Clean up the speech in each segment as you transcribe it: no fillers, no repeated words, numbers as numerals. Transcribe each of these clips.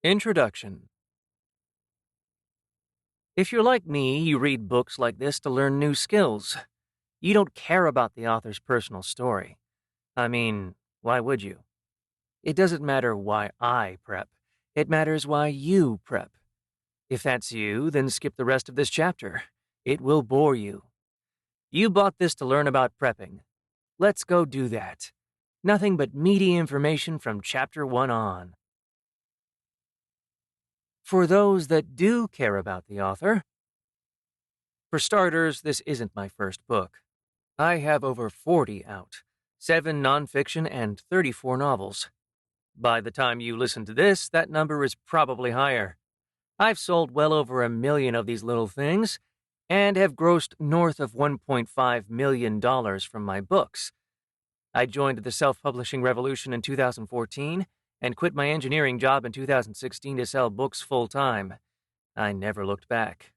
Introduction. If you're like me, you read books like this to learn new skills. You don't care about the author's personal story. I mean, why would you? It doesn't matter why I prep. It matters why you prep. If that's you, then skip the rest of this chapter. It will bore you. You bought this to learn about prepping. Let's go do that. Nothing but meaty information from Chapter 1 on. For those that do care about the author, for starters, this isn't my first book. I have over 40 out, 7 nonfiction and 34 novels. By the time you listen to this, that number is probably higher. I've sold well over 1 million of these little things and have grossed north of $1.5 million from my books. I joined the self-publishing revolution in 2014 and quit my engineering job in 2016 to sell books full-time. I never looked back.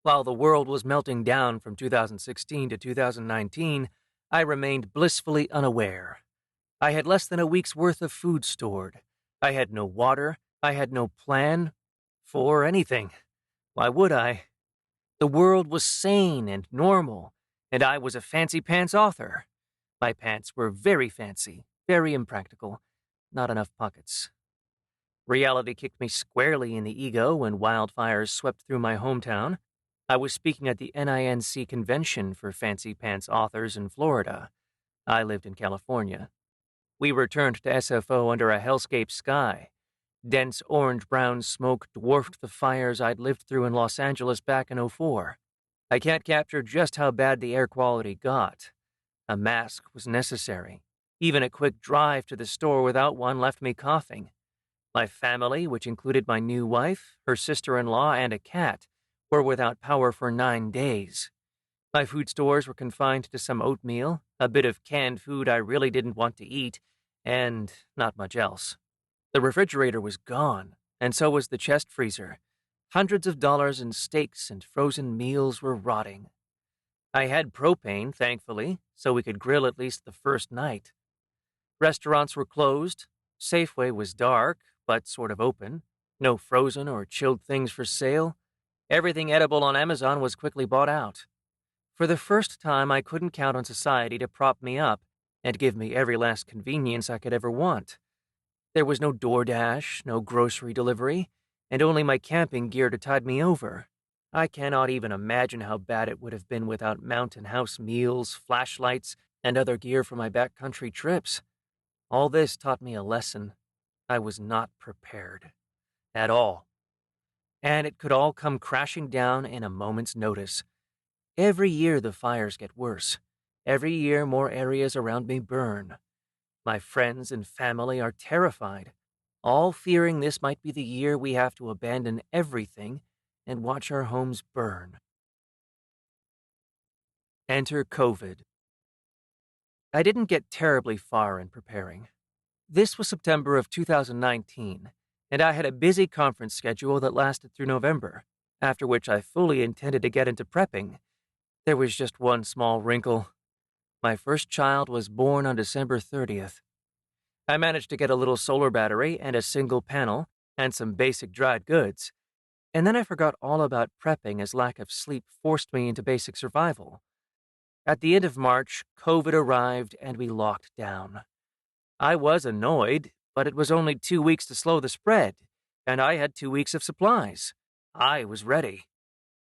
While the world was melting down from 2016 to 2019, I remained blissfully unaware. I had less than a week's worth of food stored. I had no water. I had no plan for anything. Why would I? The world was sane and normal, and I was a fancy-pants author. My pants were very fancy, very impractical, not enough pockets. Reality kicked me squarely in the ego when wildfires swept through my hometown. I was speaking at the NINC convention for fancy pants authors in Florida. I lived in California. We returned to SFO under a hellscape sky. Dense orange-brown smoke dwarfed the fires I'd lived through in Los Angeles back in '04. I can't capture just how bad the air quality got. A mask was necessary. Even a quick drive to the store without one left me coughing. My family, which included my new wife, her sister-in-law, and a cat, were without power for 9 days. My food stores were confined to some oatmeal, a bit of canned food I really didn't want to eat, and not much else. The refrigerator was gone, and so was the chest freezer. Hundreds of dollars in steaks and frozen meals were rotting. I had propane, thankfully, so we could grill at least the first night. Restaurants were closed. Safeway was dark, but sort of open. No frozen or chilled things for sale. Everything edible on Amazon was quickly bought out. For the first time, I couldn't count on society to prop me up and give me every last convenience I could ever want. There was no DoorDash, no grocery delivery, and only my camping gear to tide me over. I cannot even imagine how bad it would have been without mountain house meals, flashlights, and other gear for my backcountry trips. All this taught me a lesson. I was not prepared. At all. And it could all come crashing down in a moment's notice. Every year the fires get worse. Every year more areas around me burn. My friends and family are terrified, all fearing this might be the year we have to abandon everything and watch our homes burn. Enter COVID. I didn't get terribly far in preparing. This was September of 2019, and I had a busy conference schedule that lasted through November, after which I fully intended to get into prepping. There was just one small wrinkle. My first child was born on December 30th. I managed to get a little solar battery and a single panel and some basic dried goods, and then I forgot all about prepping as lack of sleep forced me into basic survival. At the end of March, COVID arrived and we locked down. I was annoyed, but it was only 2 weeks to slow the spread, and I had 2 weeks of supplies. I was ready.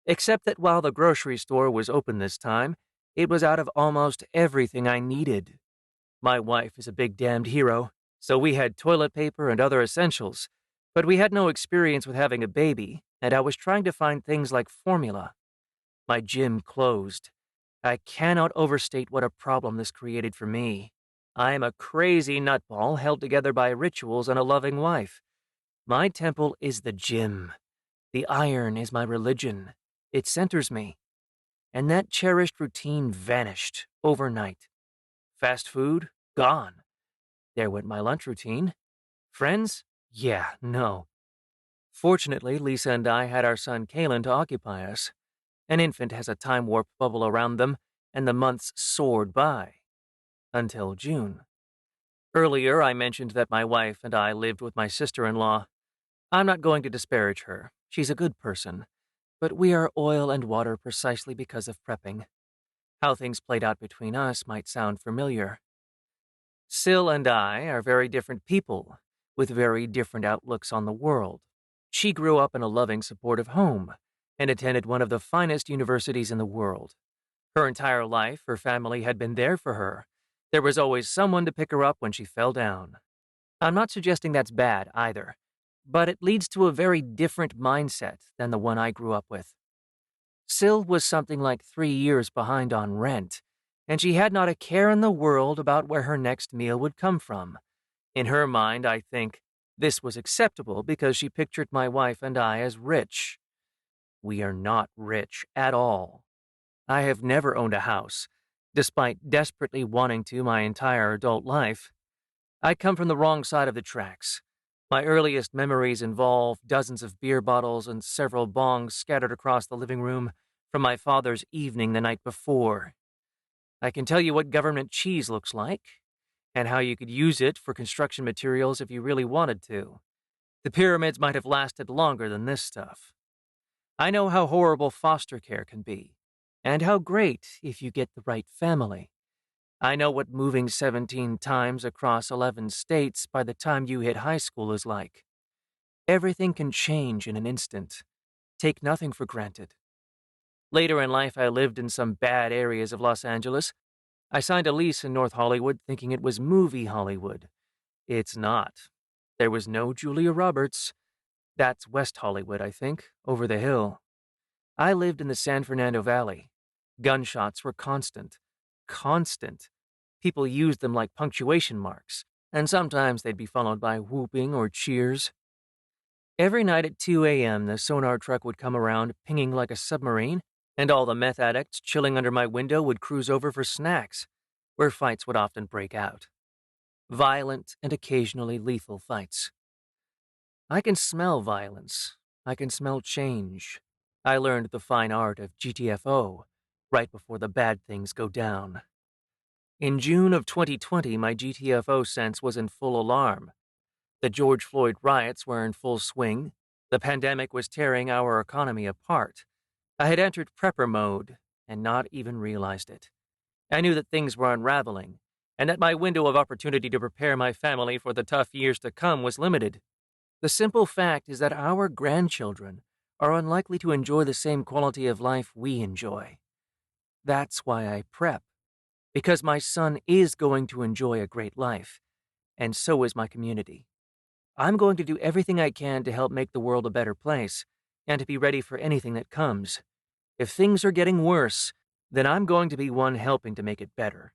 Except that while the grocery store was open this time, it was out of almost everything I needed. My wife is a big damned hero, so we had toilet paper and other essentials, but we had no experience with having a baby, and I was trying to find things like formula. My gym closed. I cannot overstate what a problem this created for me. I am a crazy nutball held together by rituals and a loving wife. My temple is the gym. The iron is my religion. It centers me. And that cherished routine vanished overnight. Fast food? Gone. There went my lunch routine. Friends? Yeah, no. Fortunately, Lisa and I had our son Kalen to occupy us. An infant has a time warp bubble around them, and the months soared by. Until June. Earlier, I mentioned that my wife and I lived with my sister-in-law. I'm not going to disparage her. She's a good person. But we are oil and water precisely because of prepping. How things played out between us might sound familiar. Syl and I are very different people, with very different outlooks on the world. She grew up in a loving, supportive home and attended one of the finest universities in the world. Her entire life, her family had been there for her. There was always someone to pick her up when she fell down. I'm not suggesting that's bad either, but it leads to a very different mindset than the one I grew up with. Syl was something like 3 years behind on rent, and she had not a care in the world about where her next meal would come from. In her mind, I think, this was acceptable because she pictured my wife and I as rich. We are not rich at all. I have never owned a house, despite desperately wanting to my entire adult life. I come from the wrong side of the tracks. My earliest memories involve dozens of beer bottles and several bongs scattered across the living room from my father's evening the night before. I can tell you what government cheese looks like, and how you could use it for construction materials if you really wanted to. The pyramids might have lasted longer than this stuff. I know how horrible foster care can be, and how great if you get the right family. I know what moving 17 times across 11 states by the time you hit high school is like. Everything can change in an instant. Take nothing for granted. Later in life, I lived in some bad areas of Los Angeles. I signed a lease in North Hollywood thinking it was movie Hollywood. It's not. There was no Julia Roberts. That's West Hollywood, I think, over the hill. I lived in the San Fernando Valley. Gunshots were constant. Constant. People used them like punctuation marks, and sometimes they'd be followed by whooping or cheers. Every night at 2 a.m., the sonar truck would come around, pinging like a submarine, and all the meth addicts chilling under my window would cruise over for snacks, where fights would often break out. Violent and occasionally lethal fights. I can smell violence. I can smell change. I learned the fine art of GTFO right before the bad things go down. In June of 2020, my GTFO sense was in full alarm. The George Floyd riots were in full swing. The pandemic was tearing our economy apart. I had entered prepper mode and not even realized it. I knew that things were unraveling, and that my window of opportunity to prepare my family for the tough years to come was limited. The simple fact is that our grandchildren are unlikely to enjoy the same quality of life we enjoy. That's why I prep, because my son is going to enjoy a great life, and so is my community. I'm going to do everything I can to help make the world a better place, and to be ready for anything that comes. If things are getting worse, then I'm going to be one helping to make it better.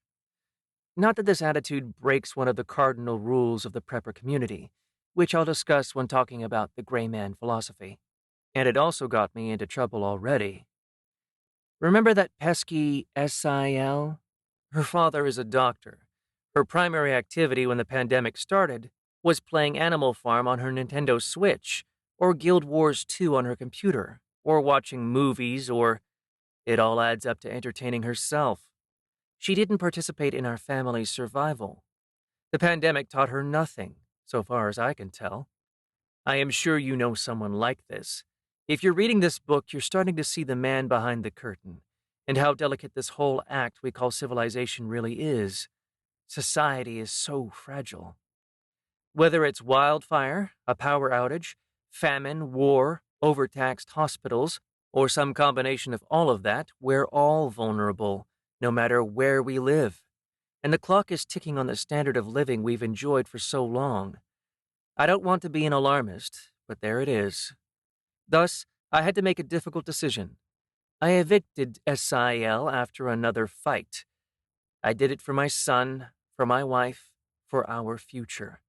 Not that this attitude breaks one of the cardinal rules of the prepper community, which I'll discuss when talking about the gray man philosophy. And it also got me into trouble already. Remember that pesky SIL? Her father is a doctor. Her primary activity when the pandemic started was playing Animal Farm on her Nintendo Switch, or Guild Wars 2 on her computer, or watching movies, or it all adds up to entertaining herself. She didn't participate in our family's survival. The pandemic taught her nothing, so far as I can tell. I am sure you know someone like this. If you're reading this book, you're starting to see the man behind the curtain, and how delicate this whole act we call civilization really is. Society is so fragile. Whether it's wildfire, a power outage, famine, war, overtaxed hospitals, or some combination of all of that, we're all vulnerable, no matter where we live. And the clock is ticking on the standard of living we've enjoyed for so long. I don't want to be an alarmist, but there it is. Thus, I had to make a difficult decision. I evicted SIL after another fight. I did it for my son, for my wife, for our future.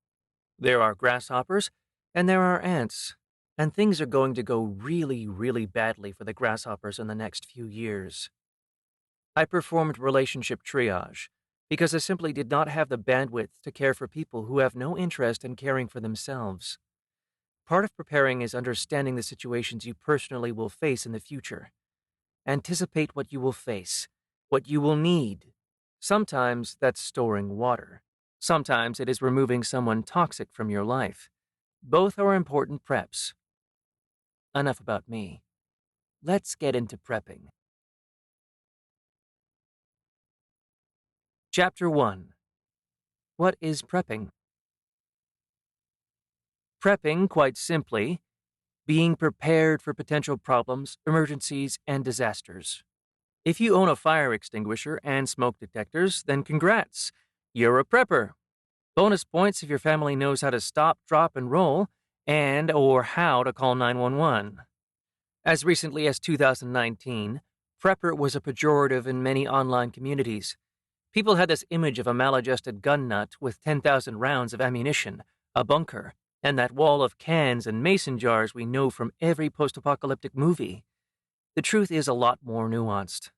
There are grasshoppers, and there are ants, and things are going to go really, really badly for the grasshoppers in the next few years. I performed relationship triage because I simply did not have the bandwidth to care for people who have no interest in caring for themselves. Part of preparing is understanding the situations you personally will face in the future. Anticipate what you will face, what you will need. Sometimes that's storing water. Sometimes it is removing someone toxic from your life. Both are important preps. Enough about me. Let's get into prepping. Chapter 1. What is prepping? Prepping, quite simply, being prepared for potential problems, emergencies, and disasters. If you own a fire extinguisher and smoke detectors, then congrats. You're a prepper. Bonus points if your family knows how to stop, drop, and roll, and or how to call 911. As recently as 2019, prepper was a pejorative in many online communities. People had this image of a maladjusted gun nut with 10,000 rounds of ammunition, a bunker, and that wall of cans and mason jars we know from every post-apocalyptic movie. The truth is a lot more nuanced.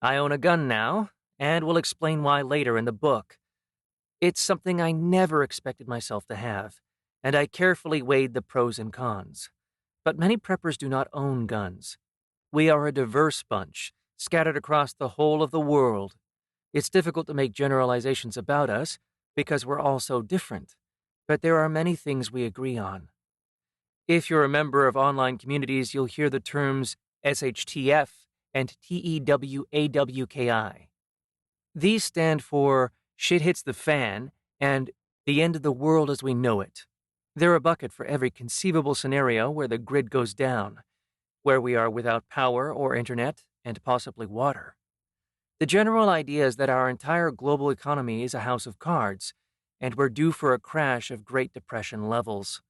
I own a gun now, and will explain why later in the book. It's something I never expected myself to have, and I carefully weighed the pros and cons. But many preppers do not own guns. We are a diverse bunch, scattered across the whole of the world. It's difficult to make generalizations about us because we're all so different, but there are many things we agree on. If you're a member of online communities, you'll hear the terms SHTF and TEWAWKI. These stand for shit hits the fan and the end of the world as we know it. They're a bucket for every conceivable scenario where the grid goes down, where we are without power or internet and possibly water. The general idea is that our entire global economy is a house of cards, and we're due for a crash of Great Depression levels.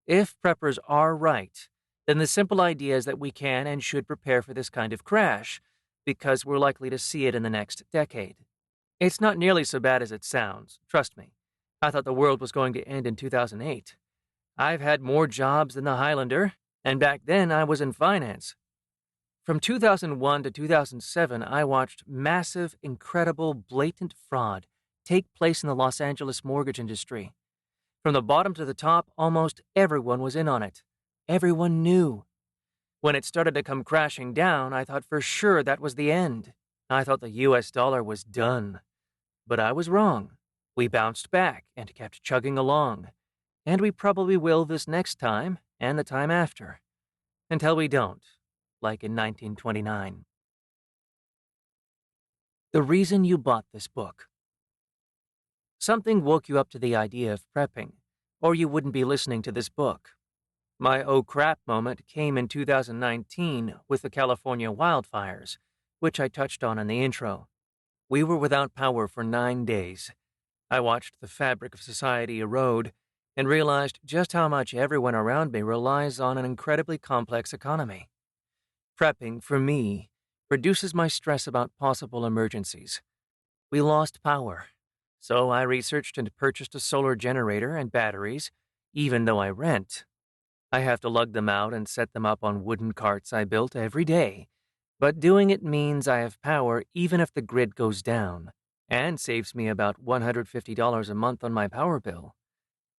If preppers are right, then the simple idea is that we can and should prepare for this kind of crash, because we're likely to see it in the next decade. It's not nearly so bad as it sounds, trust me. I thought the world was going to end in 2008. I've had more jobs than the Highlander, and back then I was in finance. From 2001 to 2007, I watched massive, incredible, blatant fraud take place in the Los Angeles mortgage industry. From the bottom to the top, almost everyone was in on it. Everyone knew. When it started to come crashing down, I thought for sure that was the end. I thought the US dollar was done. But I was wrong. We bounced back and kept chugging along. And we probably will this next time and the time after. Until we don't. Like in 1929. The reason you bought this book. Something woke you up to the idea of prepping, or you wouldn't be listening to this book. My oh crap moment came in 2019 with the California wildfires, which I touched on in the intro. We were without power for 9 days. I watched the fabric of society erode and realized just how much everyone around me relies on an incredibly complex economy. Prepping, for me, reduces my stress about possible emergencies. We lost power, so I researched and purchased a solar generator and batteries, even though I rent. I have to lug them out and set them up on wooden carts I built every day, but doing it means I have power even if the grid goes down, and saves me about $150 a month on my power bill.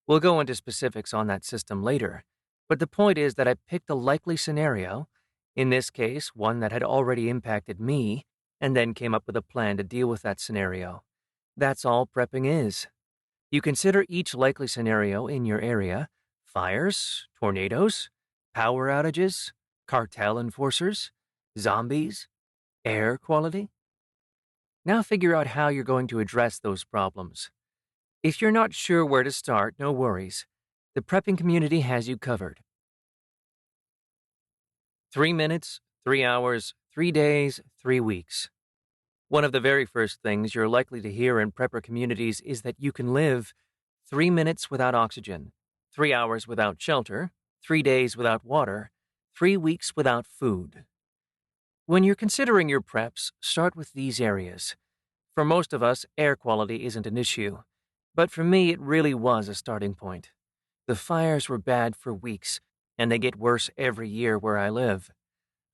We'll go into specifics on that system later, but the point is that I picked a likely scenario, in this case, one that had already impacted me, and then came up with a plan to deal with that scenario. That's all prepping is. You consider each likely scenario in your area: fires, tornadoes, power outages, cartel enforcers, zombies, air quality. Now figure out how you're going to address those problems. If you're not sure where to start, no worries. The prepping community has you covered. 3 minutes, 3 hours, 3 days, 3 weeks. One of the very first things you're likely to hear in prepper communities is that you can live 3 minutes without oxygen, 3 hours without shelter, 3 days without water, 3 weeks without food. When you're considering your preps, start with these areas. For most of us, air quality isn't an issue, but for me it really was a starting point. The fires were bad for weeks, and they get worse every year where I live.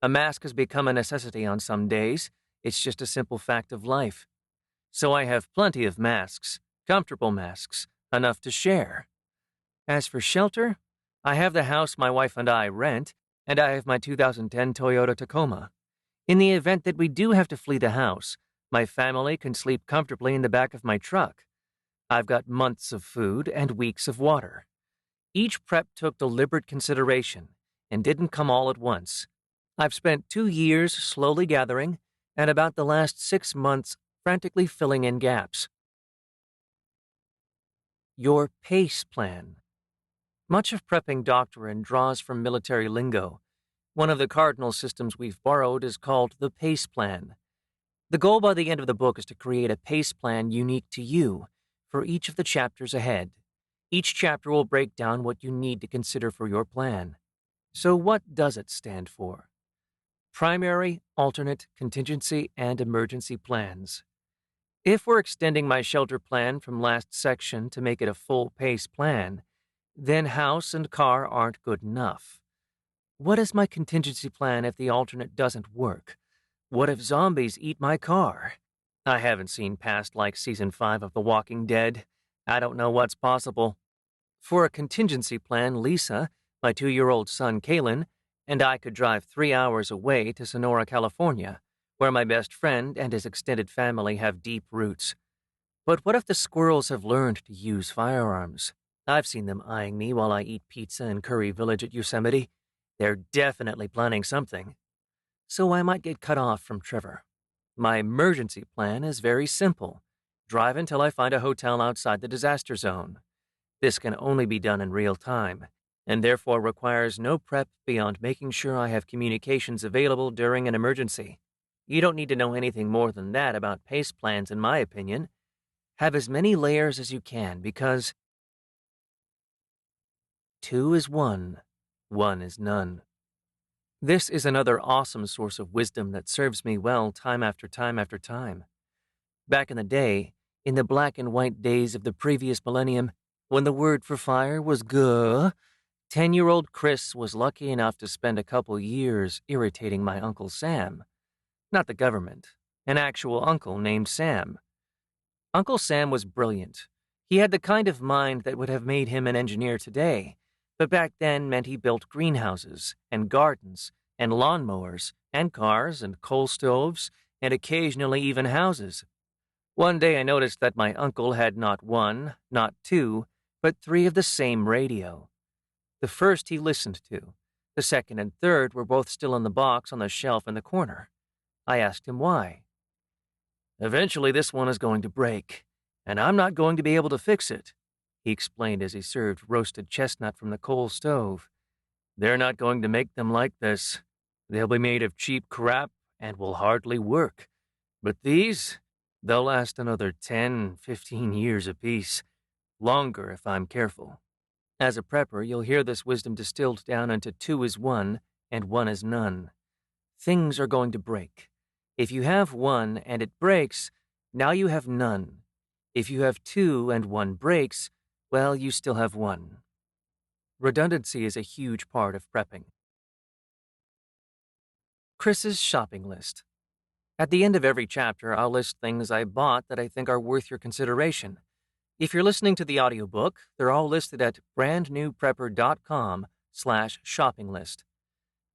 A mask has become a necessity on some days. It's just a simple fact of life. So I have plenty of masks, comfortable masks, enough to share. As for shelter, I have the house my wife and I rent, and I have my 2010 Toyota Tacoma. In the event that we do have to flee the house, my family can sleep comfortably in the back of my truck. I've got months of food and weeks of water. Each prep took deliberate consideration and didn't come all at once. I've spent 2 years slowly gathering and about the last 6 months frantically filling in gaps. Your PACE plan. Much of prepping doctrine draws from military lingo. One of the cardinal systems we've borrowed is called the PACE plan. The goal by the end of the book is to create a PACE plan unique to you for each of the chapters ahead. Each chapter will break down what you need to consider for your plan. So what does it stand for? Primary, alternate, contingency, and emergency plans. If we're extending my shelter plan from last section to make it a full PACE plan, then house and car aren't good enough. What is my contingency plan if the alternate doesn't work? What if zombies eat my car? I haven't seen past like season 5 of The Walking Dead. I don't know what's possible. For a contingency plan, Lisa, my 2-year-old son Kalen, and I could drive 3 hours away to Sonora, California, where my best friend and his extended family have deep roots. But what if the squirrels have learned to use firearms? I've seen them eyeing me while I eat pizza in Curry Village at Yosemite. They're definitely planning something. So I might get cut off from Trevor. My emergency plan is very simple. Drive until I find a hotel outside the disaster zone. This can only be done in real time, and therefore requires no prep beyond making sure I have communications available during an emergency. You don't need to know anything more than that about PACE plans, in my opinion. Have as many layers as you can, because 2 is 1, 1 is none. This is another awesome source of wisdom that serves me well time after time after time. Back in the day, in the black and white days of the previous millennium, when the word for fire was guh, 10-year-old Chris was lucky enough to spend a couple years irritating my Uncle Sam. Not the government, an actual uncle named Sam. Uncle Sam was brilliant. He had the kind of mind that would have made him an engineer today, but back then meant he built greenhouses and gardens and lawnmowers and cars and coal stoves and occasionally even houses. One day I noticed that my uncle had not one, not two, but 3 of the same radio. The first he listened to. The second and third were both still in the box on the shelf in the corner. I asked him why. "Eventually this one is going to break, and I'm not going to be able to fix it," he explained as he served roasted chestnut from the coal stove. "They're not going to make them like this. They'll be made of cheap crap and will hardly work. But these, they'll last another 10, 15 years apiece. Longer if I'm careful." As a prepper, you'll hear this wisdom distilled down into 2 is 1 and 1 is none. Things are going to break. If you have 1 and it breaks, now you have none. If you have 2 and 1 breaks, well, you still have 1. Redundancy is a huge part of prepping. Chris's shopping list. At the end of every chapter, I'll list things I bought that I think are worth your consideration. If you're listening to the audiobook, they're all listed at brandnewprepper.com/shopping list.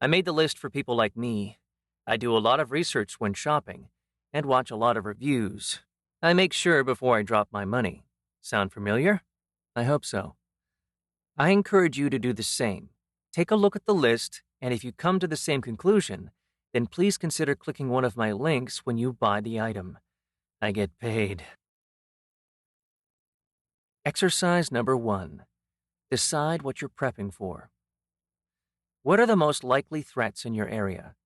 I made the list for people like me. I do a lot of research when shopping and watch a lot of reviews. I make sure before I drop my money. Sound familiar? I hope so. I encourage you to do the same. Take a look at the list, and if you come to the same conclusion, then please consider clicking one of my links when you buy the item. I get paid. Exercise number 1. Decide what you're prepping for. What are the most likely threats in your area?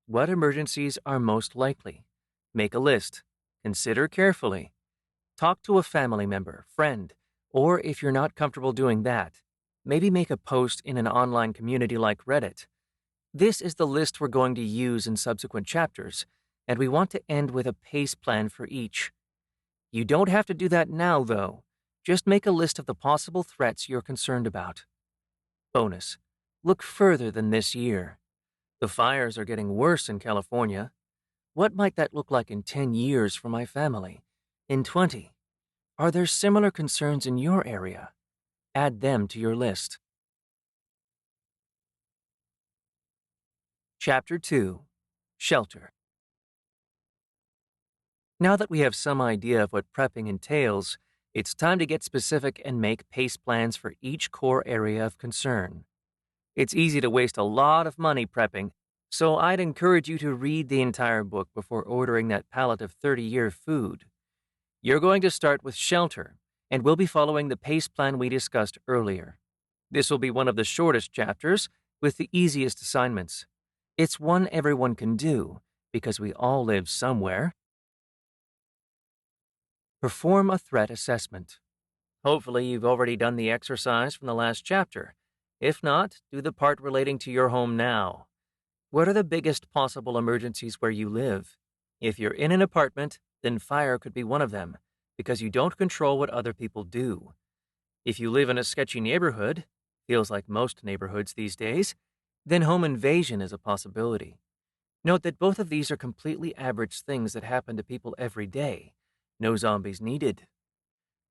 What emergencies are most likely? Make a list. Consider carefully. Talk to a family member, friend, or if you're not comfortable doing that, maybe make a post in an online community like Reddit. This is the list we're going to use in subsequent chapters, and we want to end with a PACE plan for each. You don't have to do that now, though. Just make a list of the possible threats you're concerned about. Bonus: look further than this year. The fires are getting worse in California. What might that look like in 10 years for my family? In 20? Are there similar concerns in your area? Add them to your list. Chapter 2. Shelter. Now that we have some idea of what prepping entails, It's time to get specific and make PACE plans for each core area of concern. It's easy to waste a lot of money prepping, so I'd encourage you to read the entire book before ordering that pallet of 30-year food. You're going to start with shelter, and we'll be following the PACE plan we discussed earlier. This will be one of the shortest chapters, with the easiest assignments. It's one everyone can do, because we all live somewhere. Perform a threat assessment. Hopefully, you've already done the exercise from the last chapter. If not, do the part relating to your home now. What are the biggest possible emergencies where you live? If you're in an apartment, then fire could be one of them, because you don't control what other people do. If you live in a sketchy neighborhood, feels like most neighborhoods these days, then home invasion is a possibility. Note that both of these are completely average things that happen to people every day. No zombies needed.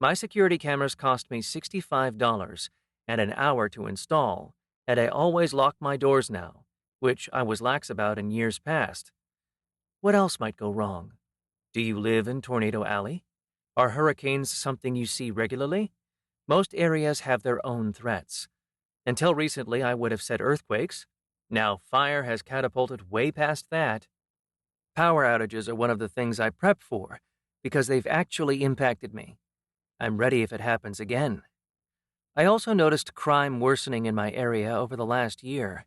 My security cameras cost me $65 and an hour to install, and I always lock my doors now, which I was lax about in years past. What else might go wrong? Do you live in Tornado Alley? Are hurricanes something you see regularly? Most areas have their own threats. Until recently, I would have said earthquakes. Now fire has catapulted way past that. Power outages are one of the things I prep for, because they've actually impacted me. I'm ready if it happens again. I also noticed crime worsening in my area over the last year.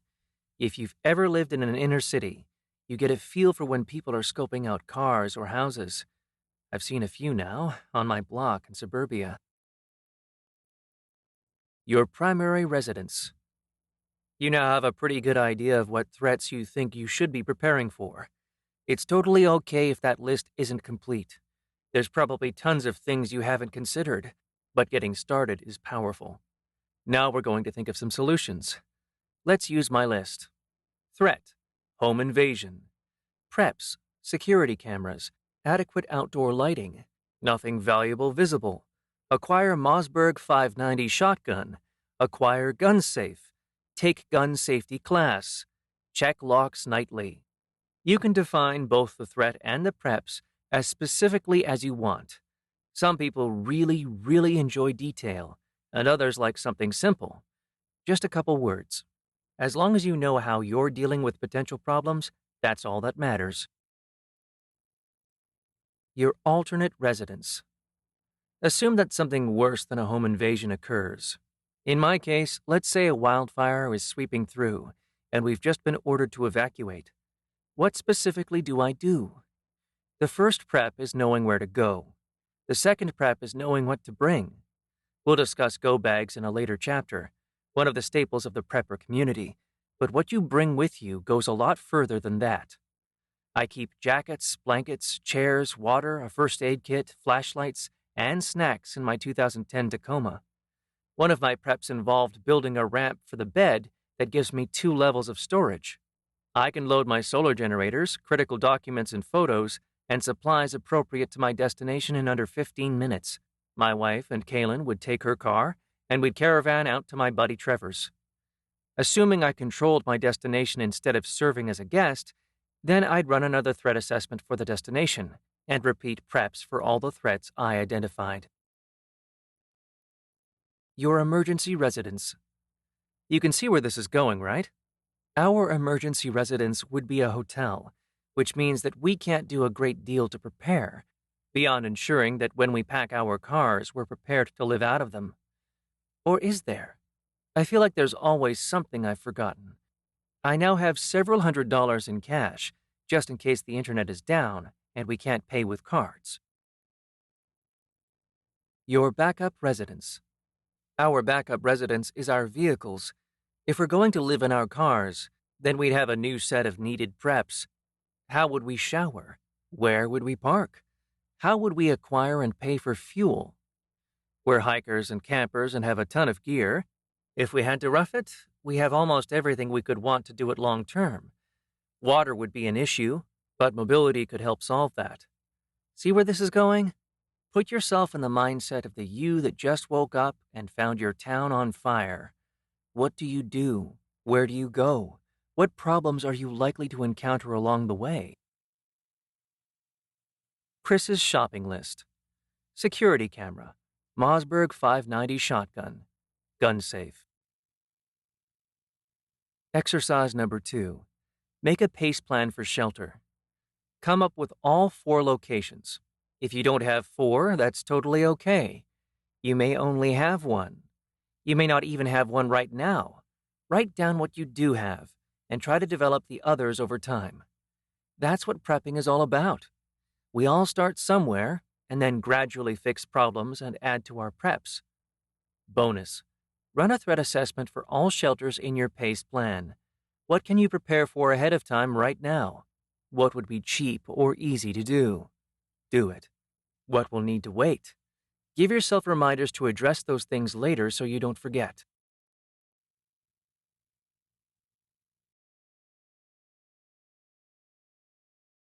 If you've ever lived in an inner city, you get a feel for when people are scoping out cars or houses. I've seen a few now, on my block in suburbia. Your primary residence. You now have a pretty good idea of what threats you think you should be preparing for. It's totally okay if that list isn't complete. There's probably tons of things you haven't considered, but getting started is powerful. Now we're going to think of some solutions. Let's use my list. Threat: home invasion. Preps: security cameras, adequate outdoor lighting, nothing valuable visible. Acquire Mossberg 590 shotgun. Acquire gun safe. Take gun safety class. Check locks nightly. You can define both the threat and the preps as specifically as you want. Some people really enjoy detail, and others like something simple. Just a couple words. As long as you know how you're dealing with potential problems, that's all that matters. Your alternate residence. Assume that something worse than a home invasion occurs. In my case, let's say a wildfire is sweeping through, and we've just been ordered to evacuate. What specifically do I do? The first prep is knowing where to go. The second prep is knowing what to bring. We'll discuss go bags in a later chapter, one of the staples of the prepper community, but what you bring with you goes a lot further than that. I keep jackets, blankets, chairs, water, a first aid kit, flashlights, and snacks in my 2010 Tacoma. One of my preps involved building a ramp for the bed that gives me 2 levels of storage. I can load my solar generators, critical documents and photos, and supplies appropriate to my destination in under 15 minutes. My wife and Kaylin would take her car, and we'd caravan out to my buddy Trevor's. Assuming I controlled my destination instead of serving as a guest, then I'd run another threat assessment for the destination, and repeat preps for all the threats I identified. Your emergency residence. You can see where this is going, right? Our emergency residence would be a hotel, which means that we can't do a great deal to prepare, beyond ensuring that when we pack our cars, we're prepared to live out of them. Or is there? I feel like there's always something I've forgotten. I now have several $100s in cash, just in case the internet is down and we can't pay with cards. Your backup residence. Our backup residence is our vehicles. If we're going to live in our cars, then we'd have a new set of needed preps. How would we shower? Where would we park? How would we acquire and pay for fuel? We're hikers and campers and have a ton of gear. If we had to rough it, we have almost everything we could want to do it long term. Water would be an issue, but mobility could help solve that. See where this is going? Put yourself in the mindset of the you that just woke up and found your town on fire. What do you do? Where do you go? What problems are you likely to encounter along the way? Chris's shopping list. Security camera. Mossberg 590 shotgun. Gun safe. Exercise number 2. Make a pace plan for shelter. Come up with all 4 locations. If you don't have 4, that's totally okay. You may only have 1. You may not even have one right now. Write down what you do have and try to develop the others over time. That's what prepping is all about. We all start somewhere and then gradually fix problems and add to our preps. Bonus. Run a threat assessment for all shelters in your PACE plan. What can you prepare for ahead of time right now? What would be cheap or easy to do? Do it. What will need to wait? Give yourself reminders to address those things later so you don't forget.